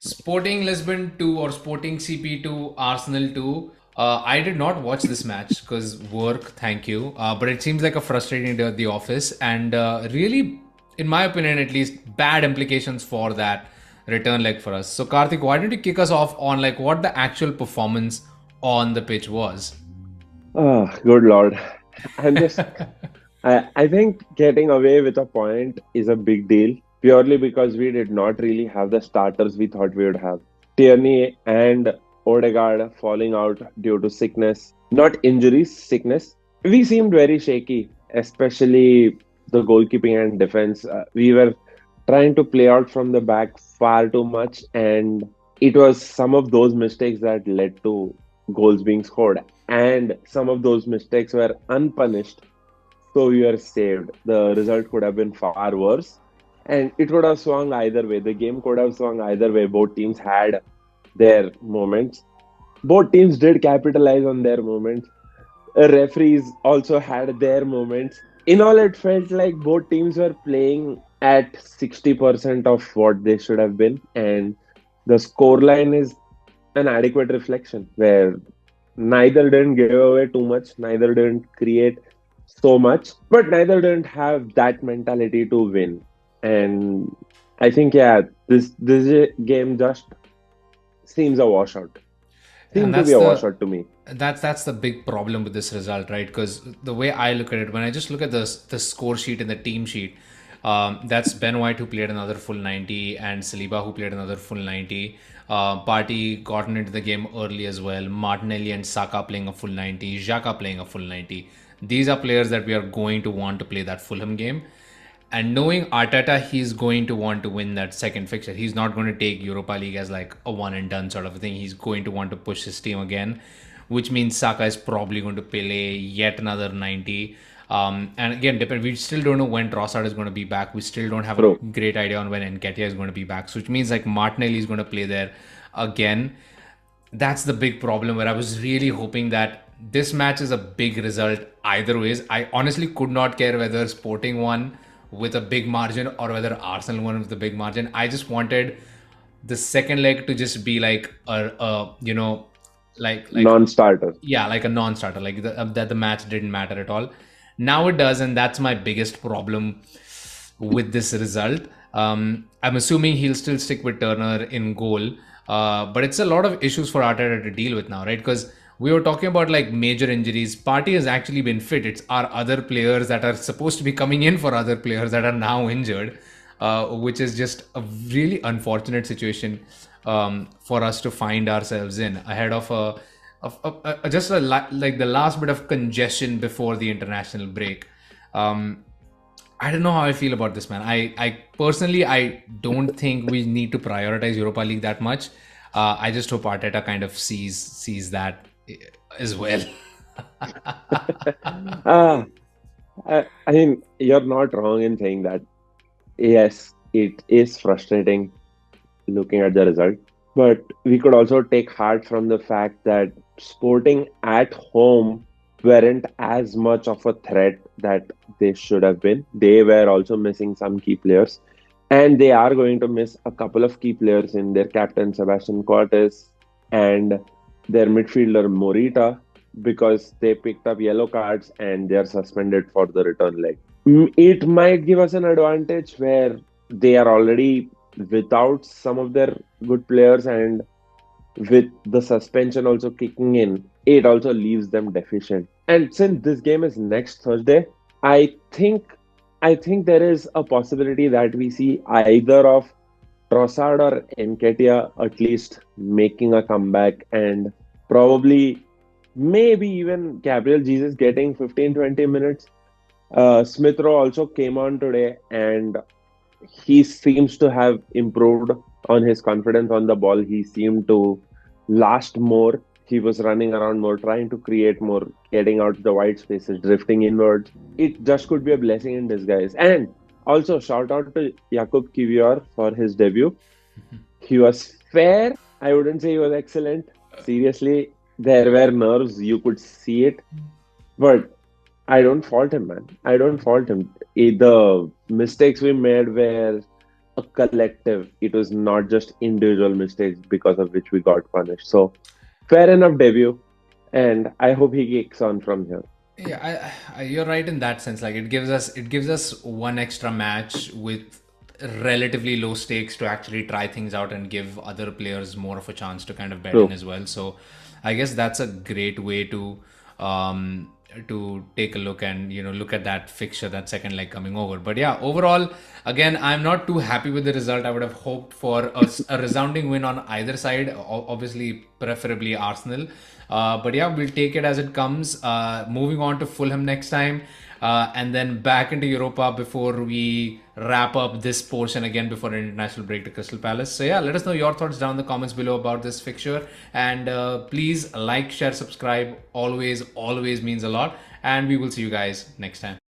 Sporting Lisbon 2 or Sporting CP 2, Arsenal 2. I did not watch this match because work, thank you. But it seems like a frustrating day at the office and really, in my opinion at least, bad implications for that return leg for us. So, Karthik, why don't you kick us off on like what the actual performance on the pitch was? Oh, good Lord. I'm just, I think getting away with a point is a big deal purely because we did not really have the starters we thought we would have. Tierney and Odegaard falling out due to sickness, not injuries, sickness. We seemed very shaky, especially the goalkeeping and defense. We were trying to play out from the back far too much, and it was some of those mistakes that led to goals being scored. And some of those mistakes were unpunished, so we were saved. The result could have been far worse, and it would have swung either way. The game could have swung either way. Both teams had their moments. Both teams did capitalize on their moments. Referees also had their moments. In all, it felt like both teams were playing at 60% of what they should have been, and the scoreline is an adequate reflection where neither didn't give away too much, neither didn't create so much, but neither didn't have that mentality to win. And I think, yeah, this game just seems a washout. And Seemed to be a washout to me. that's the big problem with this result, right? Because the way I look at it, when I just look at the score sheet and the team sheet, that's Ben White who played another full 90 and Saliba who played another full 90. Party gotten into the game early as well. Martinelli and Saka playing a full 90. Xhaka playing a full 90. These are players that we are going to want to play that Fulham game. And knowing Arteta, he's going to want to win that second fixture. He's not going to take Europa League as like a one and done sort of a thing. He's going to want to push his team again, which means Saka is probably going to play yet another 90. And again, depend. We still don't know when Trossard is going to be back. We still don't have a True. great idea on when Nketiah is going to be back. So which means like Martinelli is going to play there again. That's the big problem where I was really hoping that this match is a big result either ways. I honestly could not care whether Sporting won with a big margin or whether Arsenal won with a big margin. I just wanted the second leg to just be like a like Non-starter. yeah, like a non-starter, like that the match didn't matter at all. Now it does, and that's my biggest problem with this result. I'm assuming he'll still stick with Turner in goal, but it's a lot of issues for Arteta to deal with now, right? Because we were talking about like major injuries. Party has actually been fit. It's our other players that are supposed to be coming in for other players that are now injured, which is just a really unfortunate situation for us to find ourselves in ahead of just like the last bit of congestion before the international break. Um, I don't know how I feel about this, man. I personally, I don't think we need to prioritize Europa League that much. I just hope Arteta kind of sees that as well. Ah, I mean, you're not wrong in saying that. Yes, it is frustrating looking at the result, but we could also take heart from the fact that Sporting at home weren't as much of a threat that they should have been. They were also missing some key players, and they are going to miss a couple of key players in their captain Sebastian Cortes and their midfielder Morita because they picked up yellow cards and they are suspended for the return leg. It might give us an advantage where they are already without some of their good players, and with the suspension also kicking in, it also leaves them deficient. And since this game is next Thursday, I think I think there is a possibility that we see either of Trossard or Nketiah at least making a comeback, and probably maybe even Gabriel Jesus getting 15-20 minutes. Smith Rowe also came on today, and he seems to have improved on his confidence on the ball. He seemed to last more. He was running around more, trying to create more, getting out the wide spaces, drifting inwards. It just could be a blessing in disguise. And also, shout out to Jakub Kiwior for his debut. He was fair. I wouldn't say he was excellent. Seriously, there were nerves. You could see it. But I don't fault him, man. I don't fault him. The mistakes we made were a collective. It was not just individual mistakes because of which we got punished. So fair enough debut, and I hope he kicks on from here. Yeah, you're right in that sense. Like it gives us one extra match with relatively low stakes to actually try things out and give other players more of a chance to kind of bet in True. as well. So I guess that's a great way um to take a look and look at that fixture, that second leg coming over. But yeah, overall, again, I'm not too happy with the result. I would have hoped for a resounding win on either side. Obviously, preferably Arsenal. But yeah, we'll take it as it comes. Moving on to Fulham next time, and then back into Europa before we wrap up this portion again before an international break to Crystal Palace. So yeah, let us know your thoughts down in the comments below about this fixture, and please like, share, subscribe. Always means a lot, and we will see you guys next time.